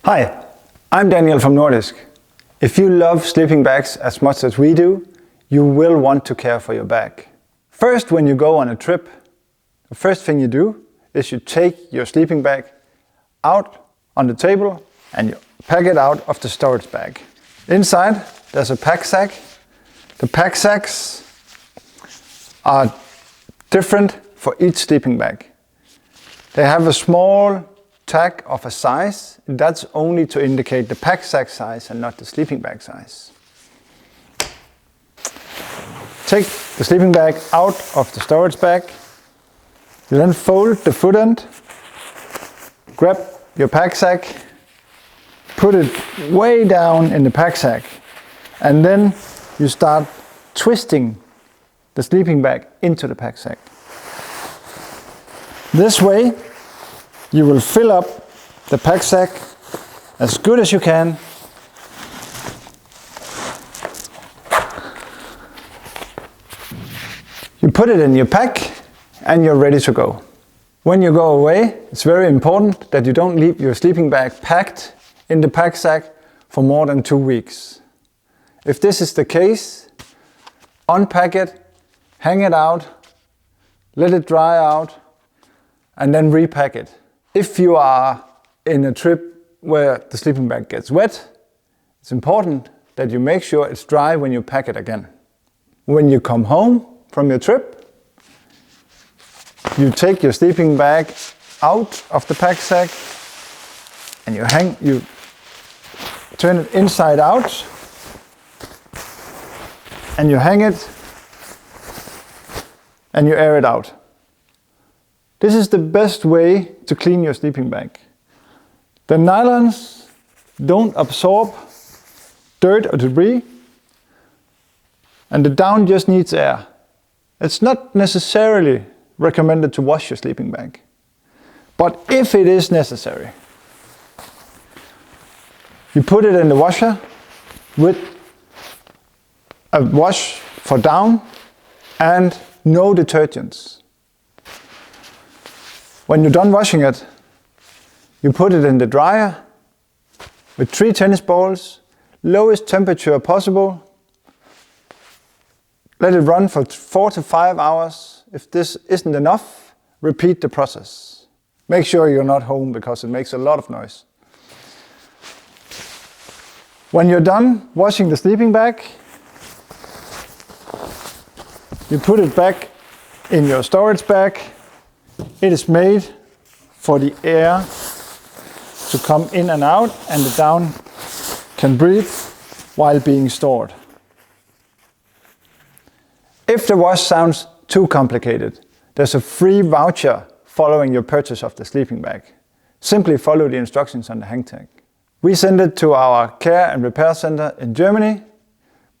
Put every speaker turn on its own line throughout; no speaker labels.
Hi, I'm Daniel from Nordisk. If you love sleeping bags as much as we do, you will want to care for your bag. First, when you go on a trip, the first thing you do is you take your sleeping bag out on the table and you pack it out of the storage bag. Inside, there's a pack sack. The pack sacks are different for each sleeping bag. They have a small tag of a size, and that's only to indicate the pack sack size and not the sleeping bag size. Take the sleeping bag out of the storage bag. You then fold the foot end, grab your pack sack, put it way down in the pack sack, and then you start twisting the sleeping bag into the pack sack. This way you will fill up the pack sack as good as you can. You put it in your pack and you're ready to go. When you go away, it's very important that you don't leave your sleeping bag packed in the pack sack for more than 2 weeks. If this is the case, unpack it, hang it out, let it dry out, and then repack it. If you are in a trip where the sleeping bag gets wet, it's important that you make sure it's dry when you pack it again. When you come home from your trip, you take your sleeping bag out of the pack sack and you turn it inside out and you hang it and you air it out. This is the best way to clean your sleeping bag. The nylons don't absorb dirt or debris, and the down just needs air. It's not necessarily recommended to wash your sleeping bag, but if it is necessary, you put it in the washer with a wash for down and no detergents. When you're done washing it, you put it in the dryer with 3 tennis balls, lowest temperature possible. Let it run for 4 to 5 hours. If this isn't enough, repeat the process. Make sure you're not home because it makes a lot of noise. When you're done washing the sleeping bag, you put it back in your storage bag. It is made for the air to come in and out, and the down can breathe while being stored. If the wash sounds too complicated, there's a free voucher following your purchase of the sleeping bag. Simply follow the instructions on the hang tag. We send it to our care and repair center in Germany,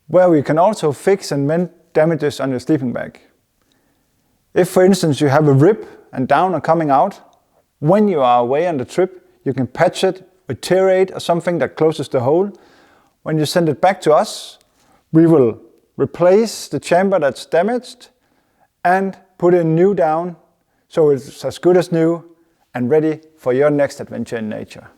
where we can also fix and mend damages on your sleeping bag. If, for instance, you have a rip and down are coming out, when you are away on the trip, you can patch it with Tear-Aid or something that closes the hole. When you send it back to us, we will replace the chamber that's damaged and put in new down so it's as good as new and ready for your next adventure in nature.